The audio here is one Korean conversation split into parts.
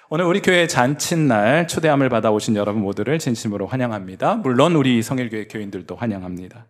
오늘 우리 교회 잔칫날 초대함을 받아오신 여러분 모두를 진심으로 환영합니다. 물론 우리 성일교회 교인들도 환영합니다.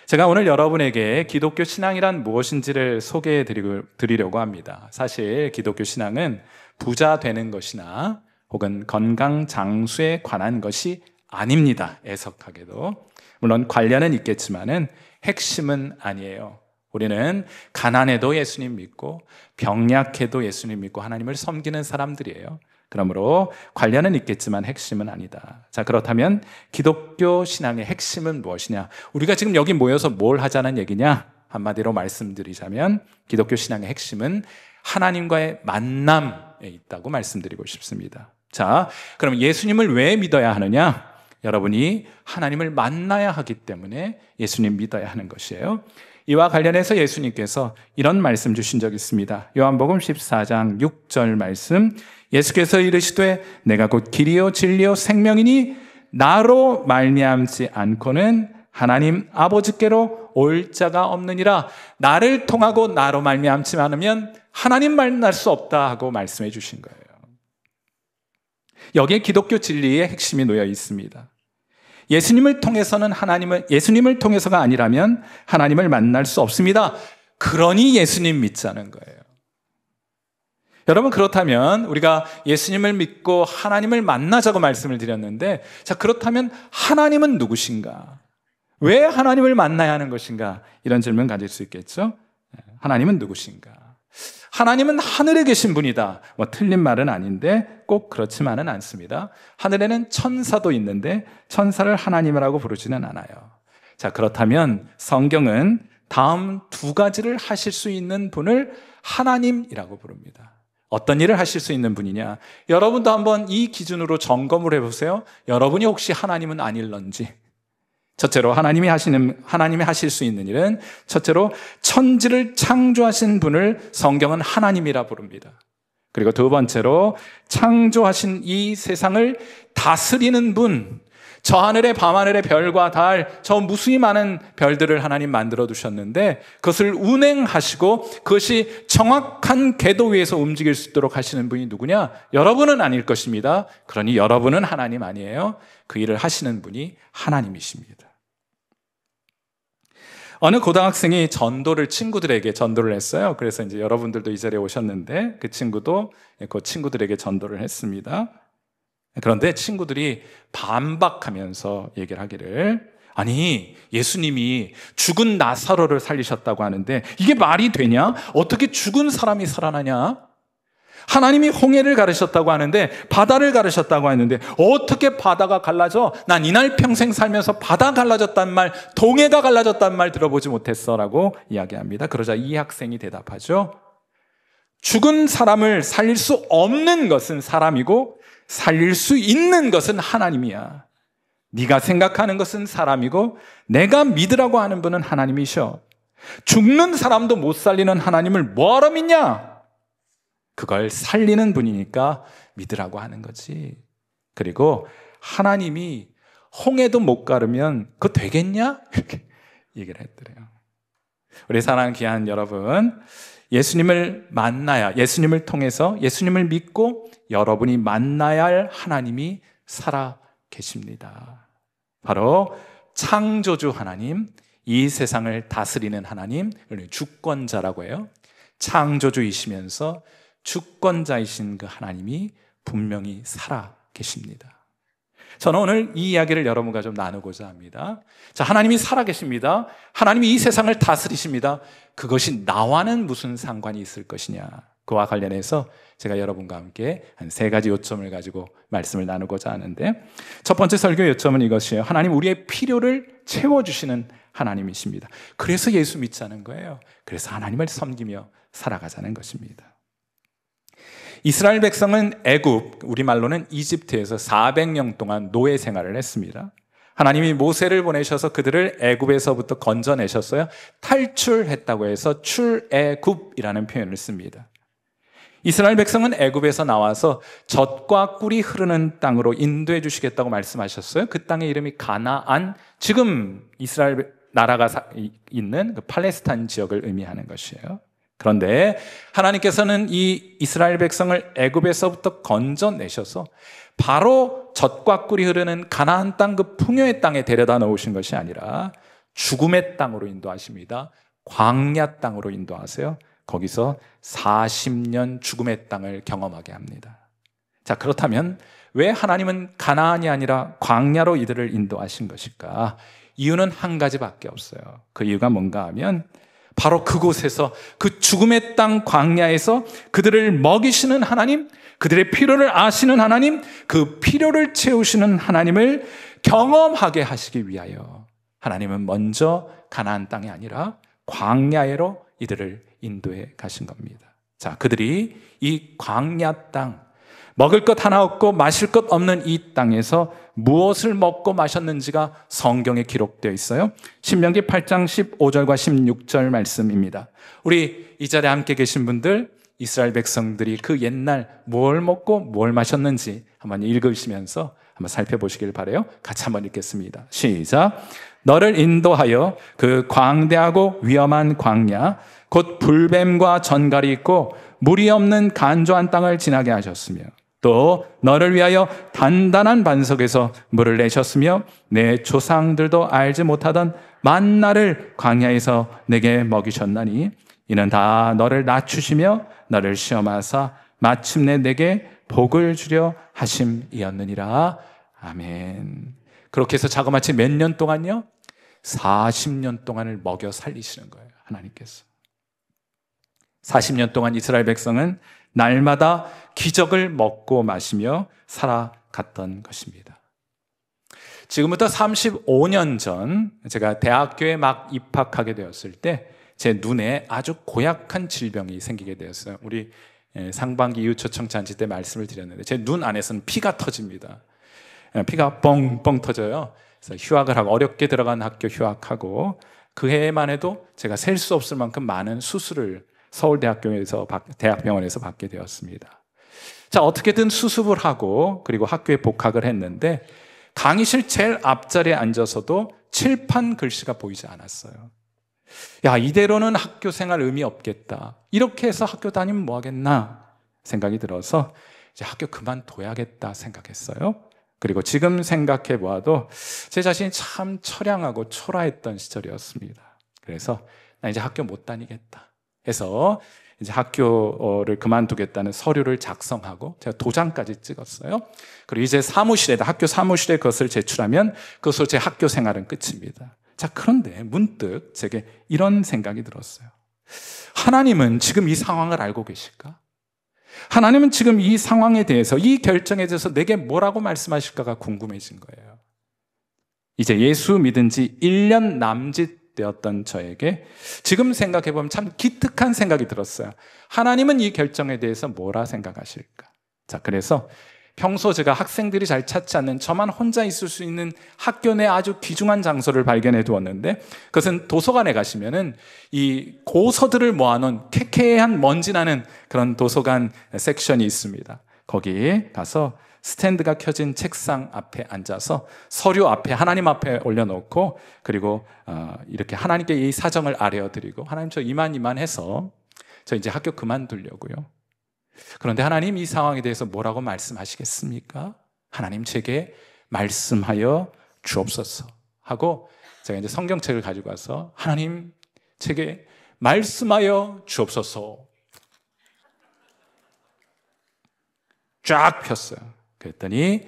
제가 오늘 여러분에게 기독교 신앙이란 무엇인지를 소개해 드리려고 합니다. 사실 기독교 신앙은 부자 되는 것이나 혹은 건강 장수에 관한 것이 아닙니다. 애석하게도. 물론 관련은 있겠지만은 핵심은 아니에요. 우리는 가난해도 예수님 믿고 병약해도 예수님 믿고 하나님을 섬기는 사람들이에요. 그러므로 관련은 있겠지만 핵심은 아니다. 자, 그렇다면 기독교 신앙의 핵심은 무엇이냐? 우리가 지금 여기 모여서 뭘 하자는 얘기냐? 한마디로 말씀드리자면 기독교 신앙의 핵심은 하나님과의 만남에 있다고 말씀드리고 싶습니다. 자, 그럼 예수님을 왜 믿어야 하느냐? 여러분이 하나님을 만나야 하기 때문에 예수님 믿어야 하는 것이에요. 이와 관련해서 예수님께서 이런 말씀 주신 적이 있습니다. 요한복음 14장 6절 말씀, 예수께서 이르시되 내가 곧 길이요 진리요 생명이니 나로 말미암지 않고는 하나님 아버지께로 올 자가 없느니라. 나를 통하고 나로 말미암지 않으면 하나님 만날 수 없다 하고 말씀해 주신 거예요. 여기에 기독교 진리의 핵심이 놓여 있습니다. 예수님을 통해서가 아니라면 하나님을 만날 수 없습니다. 그러니 예수님 믿자는 거예요. 여러분, 그렇다면 우리가 예수님을 믿고 하나님을 만나자고 말씀을 드렸는데, 자, 그렇다면 하나님은 누구신가? 왜 하나님을 만나야 하는 것인가? 이런 질문 가질 수 있겠죠? 하나님은 누구신가? 하나님은 하늘에 계신 분이다. 틀린 말은 아닌데 꼭 그렇지만은 않습니다. 하늘에는 천사도 있는데 천사를 하나님이라고 부르지는 않아요. 자, 그렇다면 성경은 다음 두 가지를 하실 수 있는 분을 하나님이라고 부릅니다. 어떤 일을 하실 수 있는 분이냐? 여러분도 한번 이 기준으로 점검을 해보세요. 여러분이 혹시 하나님은 아닐런지. 첫째로 하나님이 하실 수 있는 일은 첫째로 천지를 창조하신 분을 성경은 하나님이라 부릅니다. 그리고 두 번째로 창조하신 이 세상을 다스리는 분, 저 하늘의 밤하늘의 별과 달, 저 무수히 많은 별들을 하나님 만들어 두셨는데 그것을 운행하시고 그것이 정확한 궤도 위에서 움직일 수 있도록 하시는 분이 누구냐? 여러분은 아닐 것입니다. 그러니 여러분은 하나님 아니에요. 그 일을 하시는 분이 하나님이십니다. 어느 고등학생이 친구들에게 전도를 했어요. 그래서 이제 여러분들도 이 자리에 오셨는데 그 친구도 그 친구들에게 전도를 했습니다. 그런데 친구들이 반박하면서 얘기를 하기를, 아니, 예수님이 죽은 나사로를 살리셨다고 하는데 이게 말이 되냐? 어떻게 죽은 사람이 살아나냐? 하나님이 홍해를 가르셨다고 하는데 바다를 가르셨다고 하는데 어떻게 바다가 갈라져? 난 이날 평생 살면서 바다 갈라졌단 말, 동해가 갈라졌단 말 들어보지 못했어 라고 이야기합니다. 그러자 이 학생이 대답하죠. 죽은 사람을 살릴 수 없는 것은 사람이고 살릴 수 있는 것은 하나님이야. 네가 생각하는 것은 사람이고 내가 믿으라고 하는 분은 하나님이셔. 죽는 사람도 못 살리는 하나님을 뭐하러 믿냐? 그걸 살리는 분이니까 믿으라고 하는 거지. 그리고 하나님이 홍해도 못 가르면 그거 되겠냐? 이렇게 얘기를 했더래요. 우리 사랑하는 귀한 여러분, 예수님을 만나야, 예수님을 통해서 예수님을 믿고 여러분이 만나야 할 하나님이 살아 계십니다. 바로 창조주 하나님, 이 세상을 다스리는 하나님, 주권자라고 해요. 창조주이시면서 주권자이신 그 하나님이 분명히 살아 계십니다. 저는 오늘 이 이야기를 여러분과 좀 나누고자 합니다. 자, 하나님이 살아 계십니다. 하나님이 이 세상을 다스리십니다. 그것이 나와는 무슨 상관이 있을 것이냐? 그와 관련해서 제가 여러분과 함께 한 세 가지 요점을 가지고 말씀을 나누고자 하는데, 첫 번째 설교 요점은 이것이에요. 하나님 우리의 필요를 채워주시는 하나님이십니다. 그래서 예수 믿자는 거예요. 그래서 하나님을 섬기며 살아가자는 것입니다. 이스라엘 백성은 애굽, 우리말로는 이집트에서 400년 동안 노예 생활을 했습니다. 하나님이 모세를 보내셔서 그들을 애굽에서부터 건져내셨어요. 탈출했다고 해서 출애굽이라는 표현을 씁니다. 이스라엘 백성은 애굽에서 나와서 젖과 꿀이 흐르는 땅으로 인도해 주시겠다고 말씀하셨어요. 그 땅의 이름이 가나안, 지금 이스라엘 나라가 있는 그 팔레스타인 지역을 의미하는 것이에요. 그런데 하나님께서는 이 이스라엘 백성을 애굽에서부터 건져내셔서 바로 젖과 꿀이 흐르는 가나안 땅, 그 풍요의 땅에 데려다 놓으신 것이 아니라 죽음의 땅으로 인도하십니다. 광야 땅으로 인도하세요. 거기서 40년 죽음의 땅을 경험하게 합니다. 자, 그렇다면 왜 하나님은 가나안이 아니라 광야로 이들을 인도하신 것일까? 이유는 한 가지밖에 없어요. 그 이유가 뭔가 하면 바로 그곳에서, 그 죽음의 땅 광야에서 그들을 먹이시는 하나님, 그들의 필요를 아시는 하나님, 그 필요를 채우시는 하나님을 경험하게 하시기 위하여 하나님은 먼저 가나안 땅이 아니라 광야로 이들을 인도해 가신 겁니다. 자, 그들이 이 광야 땅, 먹을 것 하나 없고 마실 것 없는 이 땅에서 무엇을 먹고 마셨는지가 성경에 기록되어 있어요. 신명기 8장 15절과 16절 말씀입니다. 우리 이 자리에 함께 계신 분들, 이스라엘 백성들이 그 옛날 뭘 먹고 뭘 마셨는지 한번 읽으시면서 한번 살펴보시길 바라요. 같이 한번 읽겠습니다. 시작. 너를 인도하여 그 광대하고 위험한 광야, 곧 불뱀과 전갈이 있고 물이 없는 간조한 땅을 지나게 하셨으며, 또 너를 위하여 단단한 반석에서 물을 내셨으며 내 조상들도 알지 못하던 만나를 광야에서 내게 먹이셨나니, 이는 다 너를 낮추시며 너를 시험하사 마침내 내게 복을 주려 하심이었느니라. 아멘. 그렇게 해서 자그마치 몇 년 동안요? 40년 동안을 먹여 살리시는 거예요, 하나님께서. 40년 동안 이스라엘 백성은 날마다 기적을 먹고 마시며 살아갔던 것입니다. 지금부터 35년 전 제가 대학교에 막 입학하게 되었을 때 제 눈에 아주 고약한 질병이 생기게 되었어요. 우리 상반기 이웃초청잔치 때 말씀을 드렸는데 제 눈 안에서는 피가 터집니다. 피가 뻥뻥 터져요. 그래서 휴학을 하고, 어렵게 들어간 학교 휴학하고, 그 해에만 해도 제가 셀 수 없을 만큼 많은 수술을 서울대학교에서, 대학병원에서 받게 되었습니다. 자, 어떻게든 수습을 하고 그리고 학교에 복학을 했는데 강의실 제일 앞자리에 앉아서도 칠판 글씨가 보이지 않았어요. 야, 이대로는 학교 생활 의미 없겠다. 이렇게 해서 학교 다니면 뭐 하겠나 생각이 들어서 이제 학교 그만둬야겠다 생각했어요. 그리고 지금 생각해 보아도 제 자신이 참 처량하고 초라했던 시절이었습니다. 그래서 나 이제 학교 못 다니겠다 해서 이제 학교를 그만두겠다는 서류를 작성하고 제가 도장까지 찍었어요. 그리고 이제 학교 사무실에 그것을 제출하면 그것으로 제 학교 생활은 끝입니다. 자, 그런데 문득 제게 이런 생각이 들었어요. 하나님은 지금 이 상황을 알고 계실까? 하나님은 지금 이 상황에 대해서, 이 결정에 대해서 내게 뭐라고 말씀하실까가 궁금해진 거예요. 이제 예수 믿은 지 1년 남짓 되었던 저에게 지금 생각해보면 참 기특한 생각이 들었어요. 하나님은 이 결정에 대해서 뭐라 생각하실까? 자, 그래서 평소 제가 학생들이 잘 찾지 않는, 저만 혼자 있을 수 있는 학교 내 아주 귀중한 장소를 발견해 두었는데, 그것은 도서관에 가시면은 이 고서들을 모아놓은 쾌쾌한 먼지 나는 그런 도서관 섹션이 있습니다. 거기 가서 스탠드가 켜진 책상 앞에 앉아서 서류 앞에, 하나님 앞에 올려놓고, 그리고 이렇게 하나님께 이 사정을 아뢰어드리고, 하나님 저 이만해서 저 이제 학교 그만두려고요. 그런데 하나님 이 상황에 대해서 뭐라고 말씀하시겠습니까? 하나님 제게 말씀하여 주옵소서 하고, 제가 이제 성경책을 가지고 와서 하나님 제게 말씀하여 주옵소서 쫙 폈어요. 그랬더니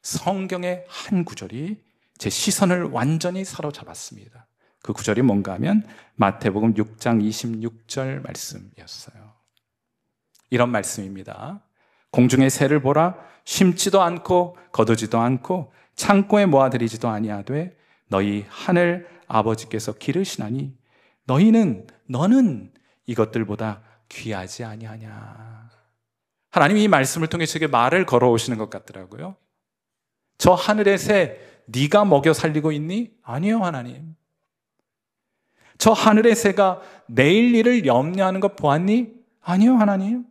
성경의 한 구절이 제 시선을 완전히 사로잡았습니다. 그 구절이 뭔가 하면 마태복음 6장 26절 말씀이었어요. 이런 말씀입니다. 공중의 새를 보라, 심지도 않고 거두지도 않고 창고에 모아들이지도 아니하되 너희 하늘 아버지께서 기르시나니 너는 이것들보다 귀하지 아니하냐. 하나님이 이 말씀을 통해 제게 말을 걸어오시는 것 같더라고요. 저 하늘의 새 네가 먹여 살리고 있니? 아니요, 하나님. 저 하늘의 새가 내일 일을 염려하는 것 보았니? 아니요, 하나님.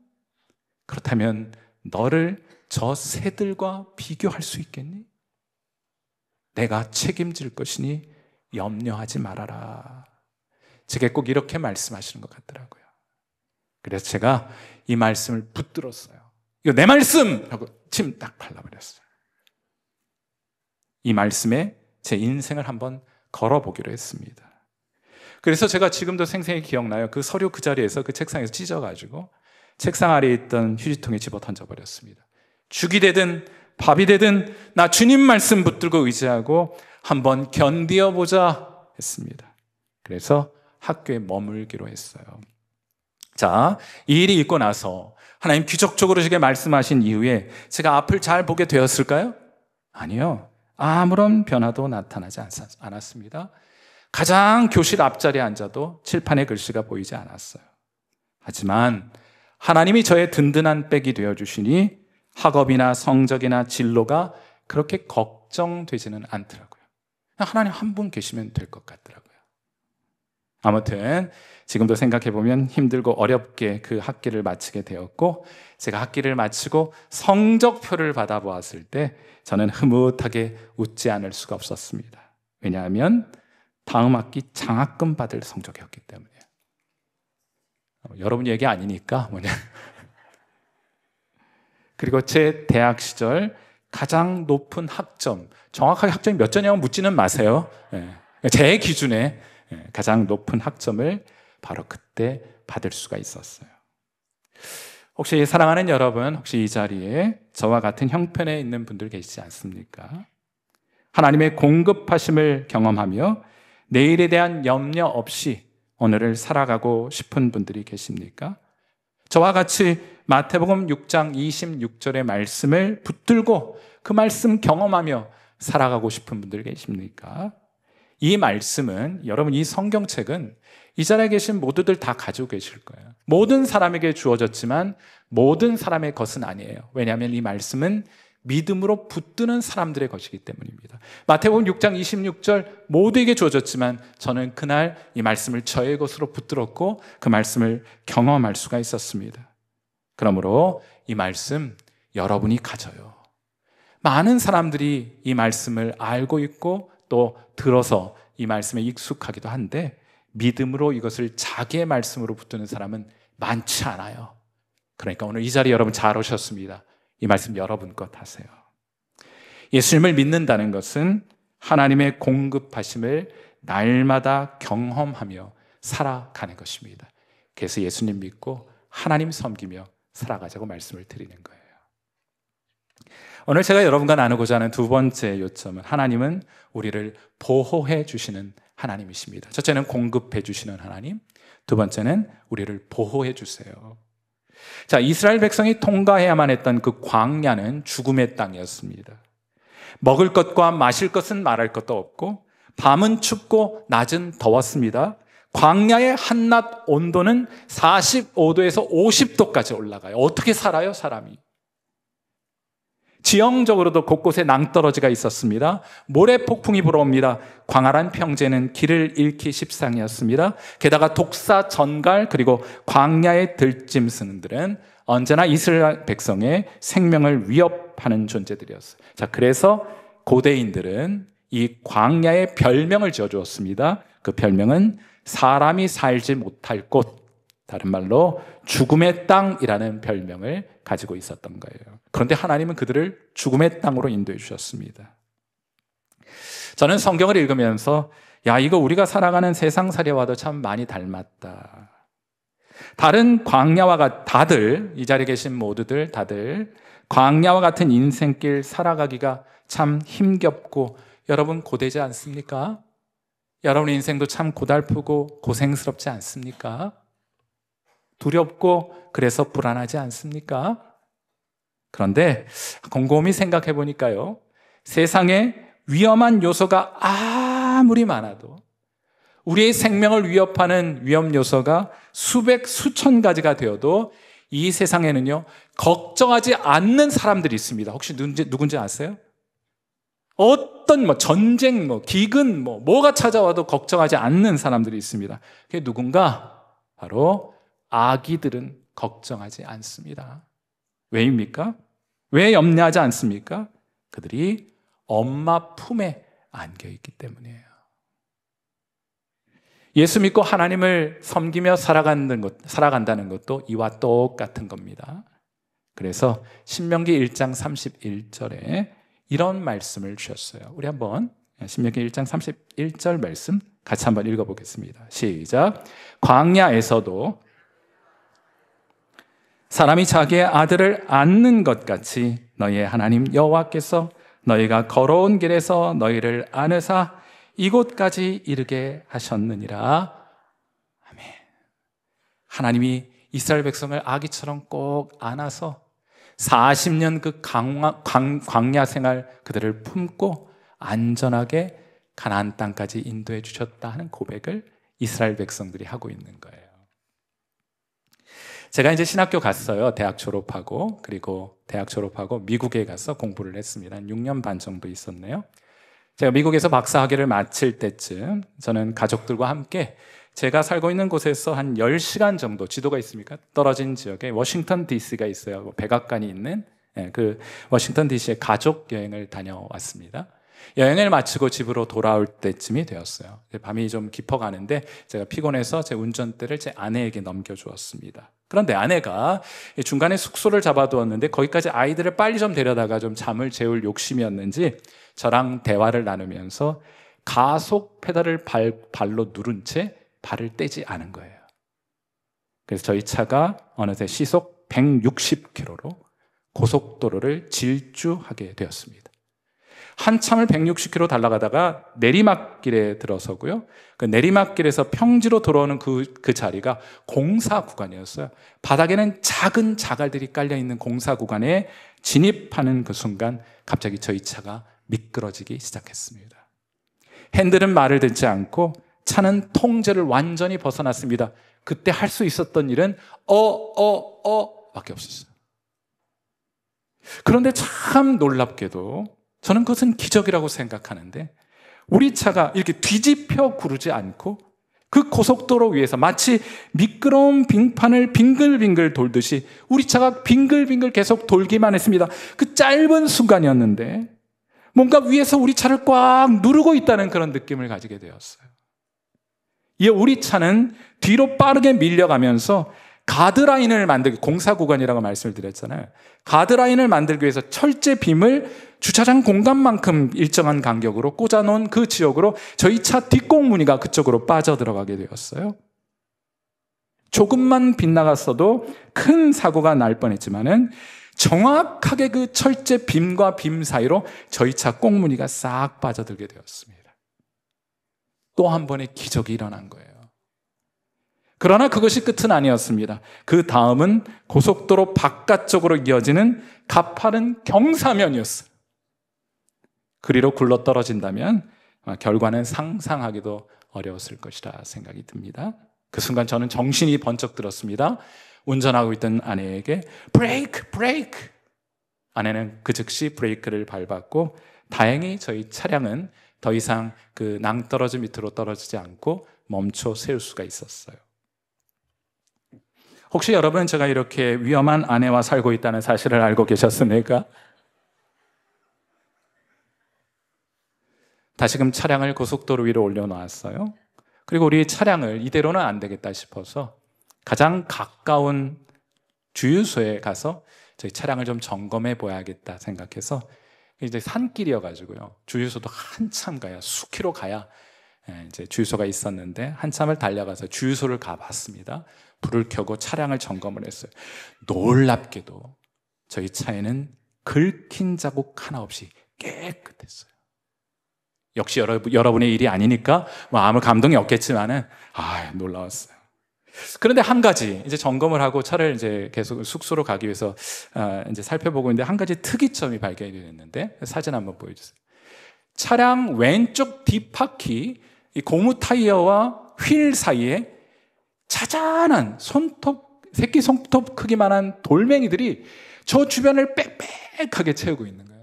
그렇다면 너를 저 새들과 비교할 수 있겠니? 내가 책임질 것이니 염려하지 말아라. 제게 꼭 이렇게 말씀하시는 것 같더라고요. 그래서 제가 이 말씀을 붙들었어요. 이거 내 말씀! 하고 침 딱 발라버렸어요. 이 말씀에 제 인생을 한번 걸어보기로 했습니다. 그래서 제가 지금도 생생히 기억나요. 그 서류 그 자리에서 그 책상에서 찢어가지고 책상 아래에 있던 휴지통에 집어 던져버렸습니다. 죽이 되든 밥이 되든 나 주님 말씀 붙들고 의지하고 한번 견디어보자 했습니다. 그래서 학교에 머물기로 했어요. 자, 이 일이 있고 나서 하나님 기적적으로 제게 말씀하신 이후에 제가 앞을 잘 보게 되었을까요? 아니요. 아무런 변화도 나타나지 않았습니다. 가장 교실 앞자리에 앉아도 칠판에 글씨가 보이지 않았어요. 하지만 하나님이 저의 든든한 백이 되어주시니 학업이나 성적이나 진로가 그렇게 걱정되지는 않더라고요. 하나님 한 분 계시면 될 것 같더라고요. 아무튼 지금도 생각해보면 힘들고 어렵게 그 학기를 마치게 되었고, 제가 학기를 마치고 성적표를 받아보았을 때 저는 흐뭇하게 웃지 않을 수가 없었습니다. 왜냐하면 다음 학기 장학금 받을 성적이었기 때문이에요. 여러분 얘기 아니니까 뭐냐. 그리고 제 대학 시절 가장 높은 학점, 정확하게 학점이 몇 점이냐고 묻지는 마세요. 제 기준에 가장 높은 학점을 바로 그때 받을 수가 있었어요. 혹시 사랑하는 여러분, 혹시 이 자리에 저와 같은 형편에 있는 분들 계시지 않습니까? 하나님의 공급하심을 경험하며 내일에 대한 염려 없이 오늘을 살아가고 싶은 분들이 계십니까? 저와 같이 마태복음 6장 26절의 말씀을 붙들고 그 말씀 경험하며 살아가고 싶은 분들 계십니까? 이 말씀은, 여러분, 이 성경책은 이 자리에 계신 모두들 다 가지고 계실 거예요. 모든 사람에게 주어졌지만 모든 사람의 것은 아니에요. 왜냐하면 이 말씀은 믿음으로 붙드는 사람들의 것이기 때문입니다. 마태복음 6장 26절 모두에게 주어졌지만 저는 그날 이 말씀을 저의 것으로 붙들었고 그 말씀을 경험할 수가 있었습니다. 그러므로 이 말씀 여러분이 가져요. 많은 사람들이 이 말씀을 알고 있고 또 들어서 이 말씀에 익숙하기도 한데 믿음으로 이것을 자기의 말씀으로 붙드는 사람은 많지 않아요. 그러니까 오늘 이 자리에 여러분 잘 오셨습니다. 이 말씀 여러분 것 하세요. 예수님을 믿는다는 것은 하나님의 공급하심을 날마다 경험하며 살아가는 것입니다. 그래서 예수님 믿고 하나님 섬기며 살아가자고 말씀을 드리는 거예요. 오늘 제가 여러분과 나누고자 하는 두 번째 요점은 하나님은 우리를 보호해 주시는 하나님이십니다. 첫째는 공급해 주시는 하나님, 두 번째는 우리를 보호해 주세요. 자, 이스라엘 백성이 통과해야만 했던 그 광야는 죽음의 땅이었습니다. 먹을 것과 마실 것은 말할 것도 없고 밤은 춥고 낮은 더웠습니다. 광야의 한낮 온도는 45도에서 50도까지 올라가요. 어떻게 살아요, 사람이? 지형적으로도 곳곳에 낭떠러지가 있었습니다. 모래 폭풍이 불어옵니다. 광활한 평지에는 길을 잃기 십상이었습니다. 게다가 독사, 전갈, 그리고 광야의 들짐승들은 언제나 이스라엘 백성의 생명을 위협하는 존재들이었어요. 자, 그래서 고대인들은 이 광야의 별명을 지어주었습니다. 그 별명은 사람이 살지 못할 곳, 다른 말로 죽음의 땅이라는 별명을 가지고 있었던 거예요. 그런데 하나님은 그들을 죽음의 땅으로 인도해 주셨습니다. 저는 성경을 읽으면서 야, 이거 우리가 살아가는 세상살이와도 참 많이 닮았다. 다른 광야와 다들, 이 자리에 계신 모두들 다들 광야와 같은 인생길 살아가기가 참 힘겹고 여러분 고되지 않습니까? 여러분 인생도 참 고달프고 고생스럽지 않습니까? 두렵고 그래서 불안하지 않습니까? 그런데 곰곰이 생각해 보니까요, 세상에 위험한 요소가 아무리 많아도 우리의 생명을 위협하는 위험 요소가 수백, 수천 가지가 되어도 이 세상에는요, 걱정하지 않는 사람들이 있습니다. 혹시 누군지 아세요? 어떤 전쟁, 기근, 뭐가 찾아와도 걱정하지 않는 사람들이 있습니다. 그게 누군가? 바로 아기들은 걱정하지 않습니다. 왜입니까? 왜 염려하지 않습니까? 그들이 엄마 품에 안겨 있기 때문이에요. 예수 믿고 하나님을 섬기며 살아간다는 것도 이와 똑같은 겁니다. 그래서 신명기 1장 31절에 이런 말씀을 주셨어요. 우리 한번 신명기 1장 31절 말씀 같이 한번 읽어보겠습니다. 시작. 광야에서도 사람이 자기의 아들을 안는 것 같이 너희의 하나님 여호와께서 너희가 걸어온 길에서 너희를 안으사 이곳까지 이르게 하셨느니라. 아멘. 하나님이 이스라엘 백성을 아기처럼 꼭 안아서 40년 그 광야 생활 그들을 품고 안전하게 가나안 땅까지 인도해 주셨다 하는 고백을 이스라엘 백성들이 하고 있는 거예요. 제가 이제 신학교 갔어요. 대학 졸업하고, 그리고 대학 졸업하고 미국에 가서 공부를 했습니다. 한 6년 반 정도 있었네요. 제가 미국에서 박사학위를 마칠 때쯤 저는 가족들과 함께 제가 살고 있는 곳에서 한 10시간 정도, 지도가 있습니까? 떨어진 지역에 워싱턴 DC가 있어요. 백악관이 있는 그 워싱턴 DC의 가족 여행을 다녀왔습니다. 여행을 마치고 집으로 돌아올 때쯤이 되었어요. 밤이 좀 깊어가는데 제가 피곤해서 제 운전대를 제 아내에게 넘겨주었습니다. 그런데 아내가 중간에 숙소를 잡아두었는데 거기까지 아이들을 빨리 좀 데려다가 좀 잠을 재울 욕심이었는지 저랑 대화를 나누면서 가속 페달을 발로 누른 채 발을 떼지 않은 거예요. 그래서 저희 차가 어느새 시속 160km로 고속도로를 질주하게 되었습니다. 한참을 160km 달려가다가 내리막길에 들어서고요. 그 내리막길에서 평지로 돌아오는 그 자리가 공사 구간이었어요. 바닥에는 작은 자갈들이 깔려있는 공사 구간에 진입하는 그 순간 갑자기 저희 차가 미끄러지기 시작했습니다. 핸들은 말을 듣지 않고 차는 통제를 완전히 벗어났습니다. 그때 할 수 있었던 일은 밖에 없었어요. 그런데 참 놀랍게도 저는 그것은 기적이라고 생각하는데 우리 차가 이렇게 뒤집혀 구르지 않고 그 고속도로 위에서 마치 미끄러운 빙판을 빙글빙글 돌듯이 우리 차가 빙글빙글 계속 돌기만 했습니다. 그 짧은 순간이었는데 뭔가 위에서 우리 차를 꽉 누르고 있다는 그런 느낌을 가지게 되었어요. 이에 우리 차는 뒤로 빠르게 밀려가면서 가드라인을 만들기, 공사 구간이라고 말씀을 드렸잖아요. 가드라인을 만들기 위해서 철제 빔을 주차장 공간만큼 일정한 간격으로 꽂아놓은 그 지역으로 저희 차 뒷공무니가 그쪽으로 빠져들어가게 되었어요. 조금만 빗나갔어도 큰 사고가 날 뻔했지만은 정확하게 그 철제 빔과 빔 사이로 저희 차 꽁무니가 싹 빠져들게 되었습니다. 또 한 번의 기적이 일어난 거예요. 그러나 그것이 끝은 아니었습니다. 그 다음은 고속도로 바깥쪽으로 이어지는 가파른 경사면이었어요. 그리로 굴러떨어진다면 결과는 상상하기도 어려웠을 것이라 생각이 듭니다. 그 순간 저는 정신이 번쩍 들었습니다. 운전하고 있던 아내에게 브레이크! 브레이크! 아내는 그 즉시 브레이크를 밟았고 다행히 저희 차량은 더 이상 그 낭떠러지 밑으로 떨어지지 않고 멈춰 세울 수가 있었어요. 혹시 여러분 제가 이렇게 위험한 아내와 살고 있다는 사실을 알고 계셨습니까? 다시금 차량을 고속도로 위로 올려놓았어요. 그리고 우리 차량을 이대로는 안 되겠다 싶어서 가장 가까운 주유소에 가서 저희 차량을 좀 점검해 봐야겠다 생각해서 이제 산길이어가지고요. 주유소도 한참 가야 수키로 가야 이제 주유소가 있었는데 한참을 달려가서 주유소를 가봤습니다. 불을 켜고 차량을 점검을 했어요. 놀랍게도 저희 차에는 긁힌 자국 하나 없이 깨끗했어요. 역시 여러분의 일이 아니니까 뭐 아무 감동이 없겠지만은 놀라웠어요. 그런데 한 가지 이제 점검을 하고 차를 이제 계속 숙소로 가기 위해서 이제 살펴보고 있는데 한 가지 특이점이 발견이 됐는데 사진 한번 보여주세요. 차량 왼쪽 뒷바퀴 이 고무 타이어와 휠 사이에 자잘한 새끼 손톱 크기만한 돌멩이들이 저 주변을 빽빽하게 채우고 있는 거예요.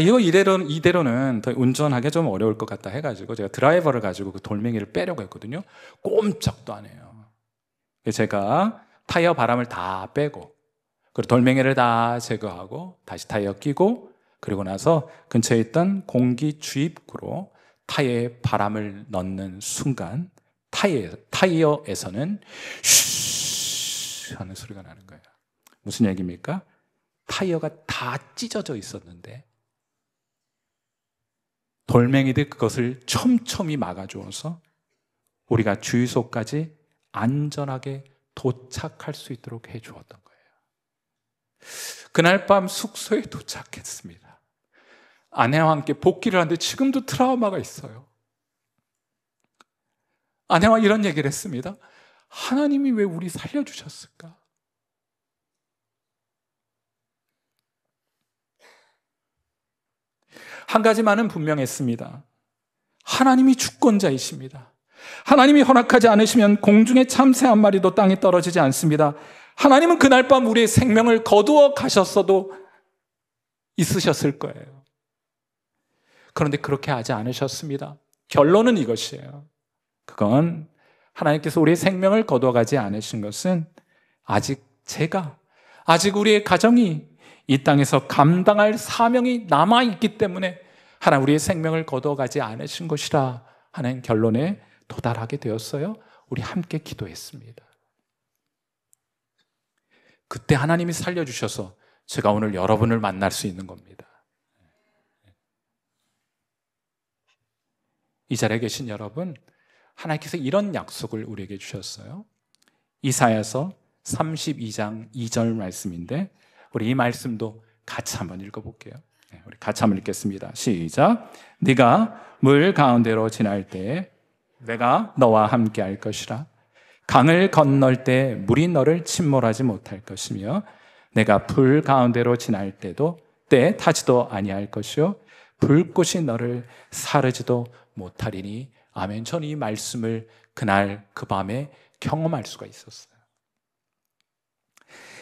이거 이대로는 더 운전하기 좀 어려울 것 같다 해가지고 제가 드라이버를 가지고 그 돌멩이를 빼려고 했거든요. 꼼짝도 안 해요. 제가 타이어 바람을 다 빼고 그리고 돌멩이를 다 제거하고 다시 타이어 끼고 그리고 나서 근처에 있던 공기 주입구로 타이어에 바람을 넣는 순간 타이어에서는 쉬 하는 소리가 나는 거예요. 무슨 얘기입니까? 타이어가 다 찢어져 있었는데 돌멩이들 그것을 촘촘히 막아주어서 우리가 주유소까지 안전하게 도착할 수 있도록 해주었던 거예요. 그날 밤 숙소에 도착했습니다. 아내와 함께 복기를 하는데 지금도 트라우마가 있어요. 아내와 이런 얘기를 했습니다. 하나님이 왜 우리 살려주셨을까? 한 가지만은 분명했습니다. 하나님이 주권자이십니다. 하나님이 허락하지 않으시면 공중에 참새 한 마리도 땅에 떨어지지 않습니다. 하나님은 그날 밤 우리의 생명을 거두어 가셨어도 있으셨을 거예요. 그런데 그렇게 하지 않으셨습니다. 결론은 이것이에요. 그건 하나님께서 우리의 생명을 거두어 가지 않으신 것은 아직 우리의 가정이 이 땅에서 감당할 사명이 남아있기 때문에 하나님 우리의 생명을 거둬가지 않으신 것이라 하는 결론에 도달하게 되었어요. 우리 함께 기도했습니다. 그때 하나님이 살려주셔서 제가 오늘 여러분을 만날 수 있는 겁니다. 이 자리에 계신 여러분, 하나님께서 이런 약속을 우리에게 주셨어요. 이사야서 32장 2절 말씀인데 우리 이 말씀도 같이 한번 읽어볼게요. 우리 같이 한번 읽겠습니다. 시작. 네가 물 가운데로 지날 때에 내가 너와 함께 할 것이라. 강을 건널 때 물이 너를 침몰하지 못할 것이며 내가 불 가운데로 지날 때도 때에 타지도 아니할 것이요 불꽃이 너를 사르지도 못하리니. 아멘. 저는 이 말씀을 그날 그 밤에 경험할 수가 있었어요.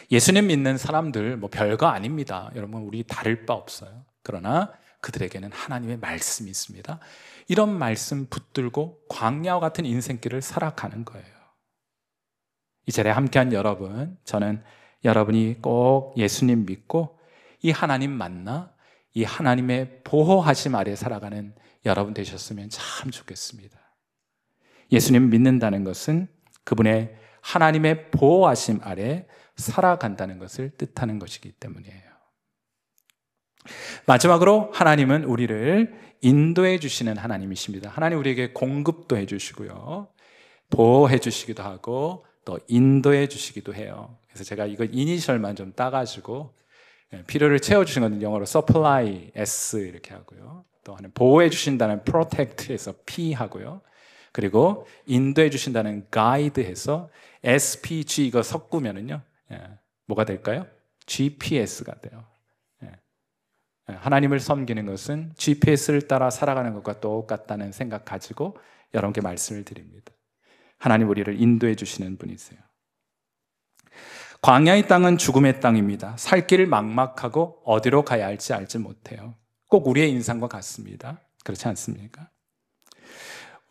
예수님 믿는 사람들 별거 아닙니다. 여러분, 우리 다를 바 없어요. 그러나 그들에게는 하나님의 말씀이 있습니다. 이런 말씀 붙들고 광야와 같은 인생길을 살아가는 거예요. 이 자리에 함께한 여러분, 저는 여러분이 꼭 예수님 믿고 이 하나님 만나 이 하나님의 보호하심 아래 살아가는 여러분 되셨으면 참 좋겠습니다. 예수님 믿는다는 것은 그분의 하나님의 보호하심 아래 살아간다는 것을 뜻하는 것이기 때문이에요. 마지막으로 하나님은 우리를 인도해 주시는 하나님이십니다. 하나님 우리에게 공급도 해주시고요, 보호해 주시기도 하고 또 인도해 주시기도 해요. 그래서 제가 이거 이니셜만 좀 따가지고 필요를 채워주시는 건 영어로 supply S 이렇게 하고요, 또 하는 보호해 주신다는 protect에서 P 하고요, 그리고 인도해 주신다는 guide해서 SPG 이거 섞으면은요, 뭐가 될까요? GPS가 돼요. 하나님을 섬기는 것은 GPS를 따라 살아가는 것과 똑같다는 생각 가지고 여러분께 말씀을 드립니다. 하나님 우리를 인도해 주시는 분이세요. 광야의 땅은 죽음의 땅입니다. 살 길을 막막하고 어디로 가야 할지 알지 못해요. 꼭 우리의 인생과 같습니다. 그렇지 않습니까?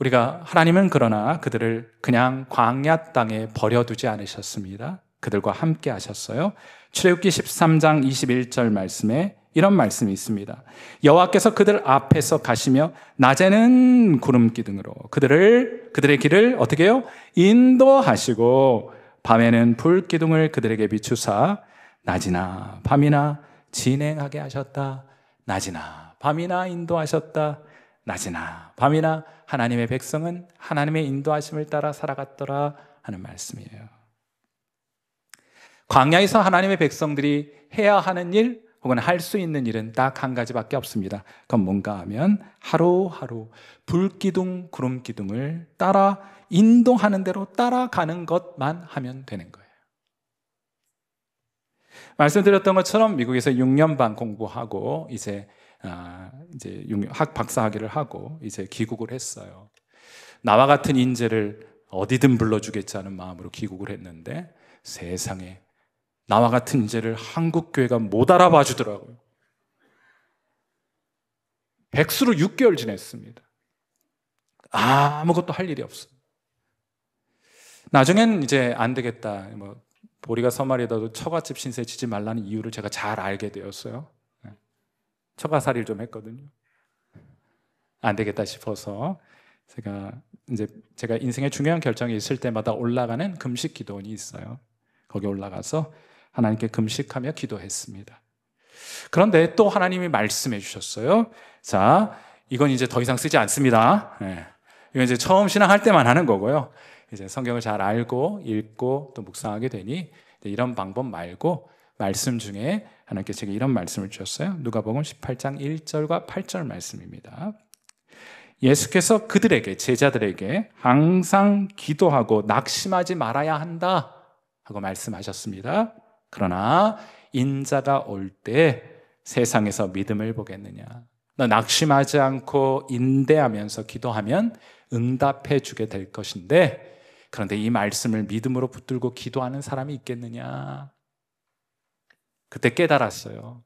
하나님은 그러나 그들을 그냥 광야 땅에 버려두지 않으셨습니다. 그들과 함께 하셨어요. 출애굽기 13장 21절 말씀에 이런 말씀이 있습니다. 여호와께서 그들 앞에서 가시며 낮에는 구름 기둥으로 그들의 길을 어떻게 해요? 인도하시고 밤에는 불 기둥을 그들에게 비추사 낮이나 밤이나 진행하게 하셨다. 낮이나 밤이나 인도하셨다. 낮이나 밤이나 하나님의 백성은 하나님의 인도하심을 따라 살아갔더라 하는 말씀이에요. 광야에서 하나님의 백성들이 해야 하는 일 혹은 할 수 있는 일은 딱 한 가지밖에 없습니다. 그건 뭔가 하면 하루하루 불기둥, 구름기둥을 따라 인도하는 대로 따라가는 것만 하면 되는 거예요. 말씀드렸던 것처럼 미국에서 6년 반 공부하고 이제 박사학위를 하고 이제 귀국을 했어요. 나와 같은 인재를 어디든 불러주겠다는 마음으로 귀국을 했는데 세상에 나와 같은 인재를 한국교회가 못 알아봐 주더라고요. 백수로 6개월 지냈습니다. 아무것도 할 일이 없어요. 나중엔 이제 안 되겠다. 보리가 서말이라도 처갓집 신세 지지 말라는 이유를 제가 잘 알게 되었어요. 처가살이를 좀 했거든요. 안 되겠다 싶어서 제가 인생의 중요한 결정이 있을 때마다 올라가는 금식 기도원이 있어요. 거기 올라가서 하나님께 금식하며 기도했습니다. 그런데 또 하나님이 말씀해 주셨어요. 자, 이건 이제 더 이상 쓰지 않습니다. 이건 이제 처음 신앙할 때만 하는 거고요. 이제 성경을 잘 알고 읽고 또 묵상하게 되니 이런 방법 말고 말씀 중에 하나님께서 제게 이런 말씀을 주셨어요. 누가복음 18장 1절과 8절 말씀입니다. 예수께서 그들에게, 제자들에게 항상 기도하고 낙심하지 말아야 한다 하고 말씀하셨습니다. 그러나 인자가 올 때 세상에서 믿음을 보겠느냐. 너 낙심하지 않고 인내하면서 기도하면 응답해 주게 될 것인데, 그런데 이 말씀을 믿음으로 붙들고 기도하는 사람이 있겠느냐. 그때 깨달았어요.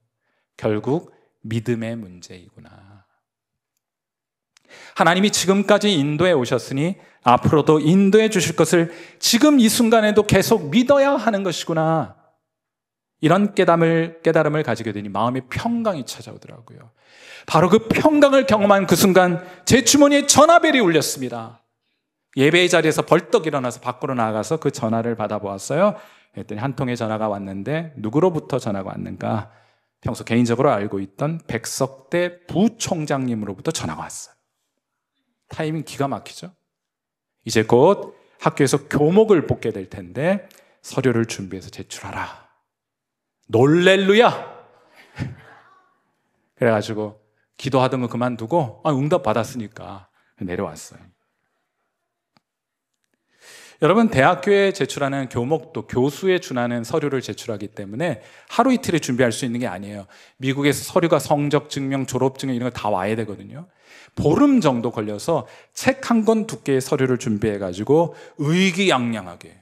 결국 믿음의 문제이구나. 하나님이 지금까지 인도해 오셨으니 앞으로도 인도해 주실 것을 지금 이 순간에도 계속 믿어야 하는 것이구나. 이런 깨달음을 가지게 되니 마음의 평강이 찾아오더라고요. 바로 그 평강을 경험한 그 순간 제 주머니에 전화벨이 울렸습니다. 예배의 자리에서 벌떡 일어나서 밖으로 나가서 그 전화를 받아보았어요. 그랬더니 한 통의 전화가 왔는데 누구로부터 전화가 왔는가? 평소 개인적으로 알고 있던 백석대 부총장님으로부터 전화가 왔어요. 타이밍 기가 막히죠? 이제 곧 학교에서 교목을 뽑게 될 텐데 서류를 준비해서 제출하라. 놀렐루야! 그래가지고 기도하던 거 그만두고 응답 받았으니까 내려왔어요. 여러분, 대학교에 제출하는 교목도 교수에 준하는 서류를 제출하기 때문에 하루 이틀에 준비할 수 있는 게 아니에요. 미국에서 서류가 성적 증명, 졸업 증명 이런 거 다 와야 되거든요. 보름 정도 걸려서 책 한 권 두께의 서류를 준비해가지고 의기양양하게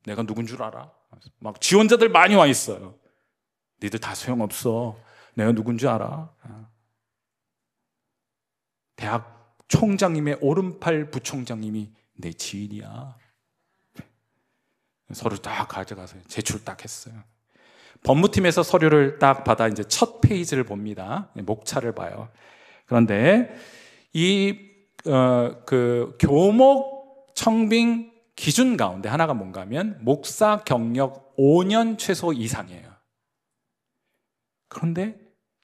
내가 누군 줄 알아? 막 지원자들 많이 와 있어요. 니들 다 소용없어. 내가 누군 줄 알아? 대학 총장님의 오른팔 부총장님이 내 지인이야. 서류 딱 가져가서 제출 딱 했어요. 법무팀에서 서류를 딱 받아 이제 첫 페이지를 봅니다. 목차를 봐요. 그런데 그 교목 청빙 기준 가운데 하나가 뭔가 하면 목사 경력 5년 최소 이상이에요. 그런데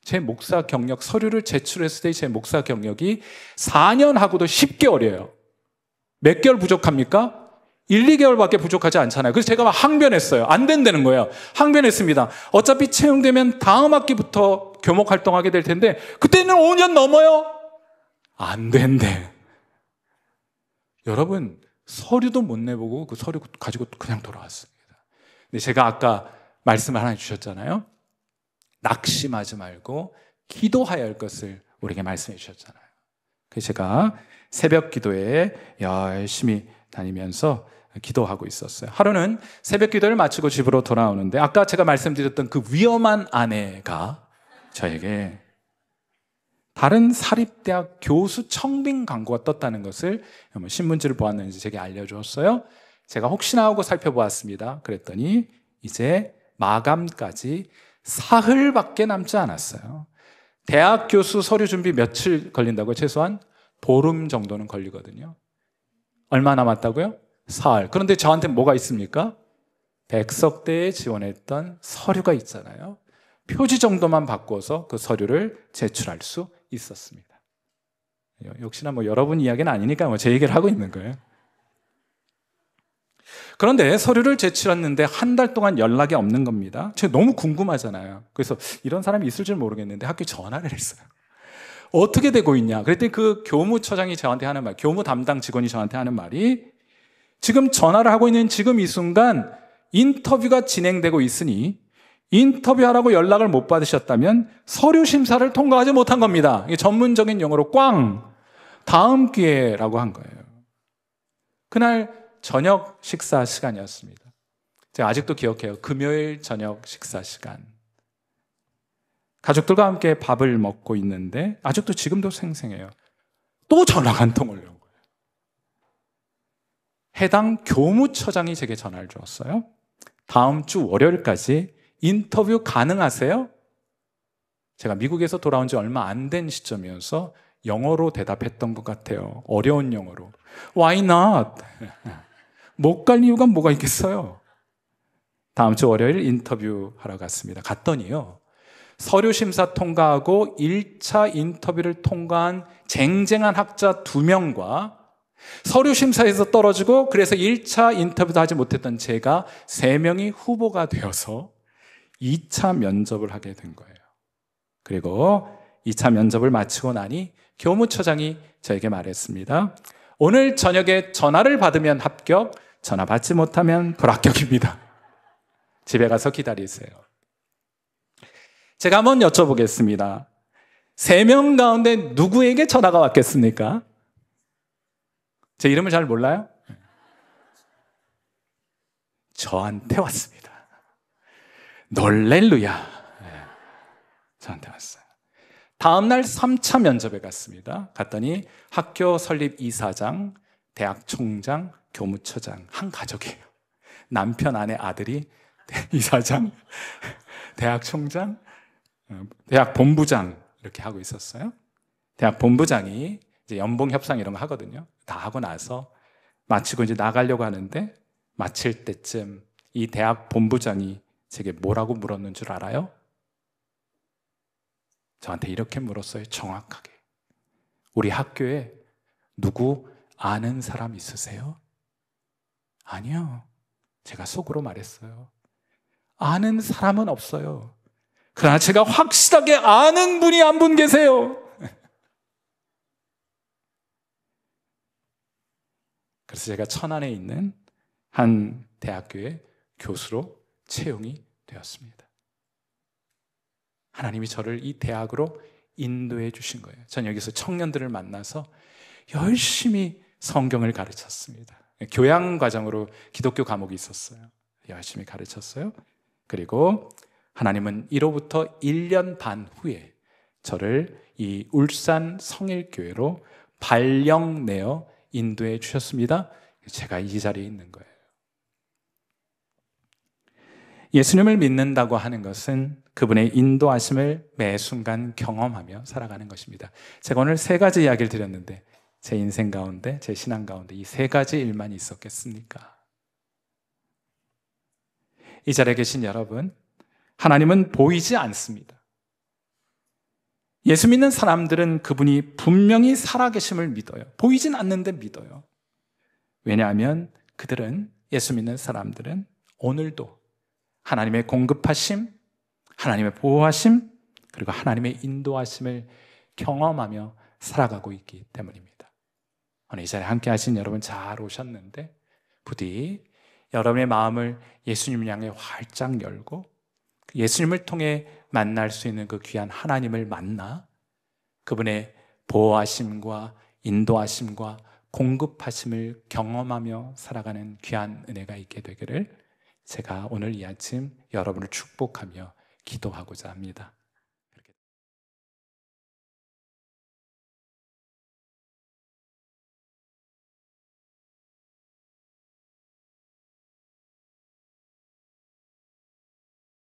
제 목사 경력 서류를 제출했을 때 제 목사 경력이 4년 하고도 10개월이에요. 몇 개월 부족합니까? 1, 2개월밖에 부족하지 않잖아요. 그래서 제가 막 항변했어요. 안 된다는 거예요. 항변했습니다. 어차피 채용되면 다음 학기부터 교목 활동하게 될 텐데 그때는 5년 넘어요? 안 된대. 여러분, 서류도 못 내보고 그 서류 가지고 그냥 돌아왔습니다. 근데 제가 아까 말씀을 하나 주셨잖아요. 낙심하지 말고 기도하여야 할 것을 우리에게 말씀해 주셨잖아요. 그래서 제가 새벽 기도에 열심히 다니면서 기도하고 있었어요. 하루는 새벽 기도를 마치고 집으로 돌아오는데 아까 제가 말씀드렸던 그 위험한 아내가 저에게 다른 사립대학 교수 청빙 광고가 떴다는 것을 신문지를 보았는지 제게 알려주었어요. 제가 혹시나 하고 살펴보았습니다. 그랬더니 이제 마감까지 사흘밖에 남지 않았어요. 대학 교수 서류 준비 며칠 걸린다고요? 최소한 보름 정도는 걸리거든요. 얼마 남았다고요? 사흘. 그런데 저한테 뭐가 있습니까? 백석대에 지원했던 서류가 있잖아요. 표지 정도만 바꿔서 그 서류를 제출할 수 있었습니다. 역시나 여러분 이야기는 아니니까 제 얘기를 하고 있는 거예요. 그런데 서류를 제출했는데 한 달 동안 연락이 없는 겁니다. 제가 너무 궁금하잖아요. 그래서 이런 사람이 있을 줄 모르겠는데 학교에 전화를 했어요. 어떻게 되고 있냐? 그랬더니 그 교무처장이 저한테 하는 말, 교무 담당 직원이 저한테 하는 말이 지금 전화를 하고 있는 지금 이 순간 인터뷰가 진행되고 있으니 인터뷰하라고 연락을 못 받으셨다면 서류 심사를 통과하지 못한 겁니다. 이게 전문적인 용어로 꽝, 다음 기회라고 한 거예요. 그날 저녁 식사 시간이었습니다. 제가 아직도 기억해요. 금요일 저녁 식사 시간. 가족들과 함께 밥을 먹고 있는데 아직도 지금도 생생해요. 또 전화가 한 통 올라온 거예요. 해당 교무처장이 제게 전화를 주었어요. 다음 주 월요일까지 인터뷰 가능하세요? 제가 미국에서 돌아온 지 얼마 안 된 시점이어서 영어로 대답했던 것 같아요. 어려운 영어로. Why not? 못 갈 이유가 뭐가 있겠어요? 다음 주 월요일 인터뷰하러 갔습니다. 갔더니요, 서류 심사 통과하고 1차 인터뷰를 통과한 쟁쟁한 학자 2명과 서류 심사에서 떨어지고 그래서 1차 인터뷰도 하지 못했던 제가 3명이 후보가 되어서 2차 면접을 하게 된 거예요. 그리고 2차 면접을 마치고 나니 교무처장이 저에게 말했습니다. 오늘 저녁에 전화를 받으면 합격, 전화 받지 못하면 불합격입니다. 집에 가서 기다리세요. 제가 한번 여쭤보겠습니다. 3명 가운데 누구에게 전화가 왔겠습니까? 제 이름을 잘 몰라요? 저한테 왔습니다. 놀렐루야. 저한테 왔어요. 다음 날 3차 면접에 갔습니다. 갔더니 학교 설립 이사장, 대학 총장, 교무처장, 한 가족이에요. 남편, 아내, 아들이 이사장, 대학 총장, 대학 본부장 이렇게 하고 있었어요. 대학 본부장이 이제 연봉 협상 이런 거 하거든요. 다 하고 나서 마치고 이제 나가려고 하는데 마칠 때쯤 이 대학 본부장이 제게 뭐라고 물었는 줄 알아요? 저한테 이렇게 물었어요. 정확하게. 우리 학교에 누구 아는 사람 있으세요? 아니요. 제가 속으로 말했어요. 아는 사람은 없어요. 그러나 제가 확실하게 아는 분이 한 분 계세요. 그래서 제가 천안에 있는 한 대학교의 교수로 채용이 되었습니다. 하나님이 저를 이 대학으로 인도해 주신 거예요. 전 여기서 청년들을 만나서 열심히 성경을 가르쳤습니다. 교양 과정으로 기독교 과목이 있었어요. 열심히 가르쳤어요. 그리고 하나님은 이로부터 1년 반 후에 저를 이 울산 성일교회로 발령 내어 인도해 주셨습니다. 제가 이 자리에 있는 거예요. 예수님을 믿는다고 하는 것은 그분의 인도하심을 매 순간 경험하며 살아가는 것입니다. 제가 오늘 3가지 이야기를 드렸는데 제 인생 가운데, 제 신앙 가운데 이 3가지 일만 있었겠습니까? 이 자리에 계신 여러분, 하나님은 보이지 않습니다. 예수 믿는 사람들은 그분이 분명히 살아계심을 믿어요. 보이진 않는데 믿어요. 왜냐하면 그들은, 예수 믿는 사람들은 오늘도 하나님의 공급하심, 하나님의 보호하심, 그리고 하나님의 인도하심을 경험하며 살아가고 있기 때문입니다. 오늘 이 자리에 함께 하신 여러분 잘 오셨는데 부디 여러분의 마음을 예수님을 향해 활짝 열고 예수님을 통해 만날 수 있는 그 귀한 하나님을 만나 그분의 보호하심과 인도하심과 공급하심을 경험하며 살아가는 귀한 은혜가 있게 되기를 제가 오늘 이 아침 여러분을 축복하며 기도하고자 합니다.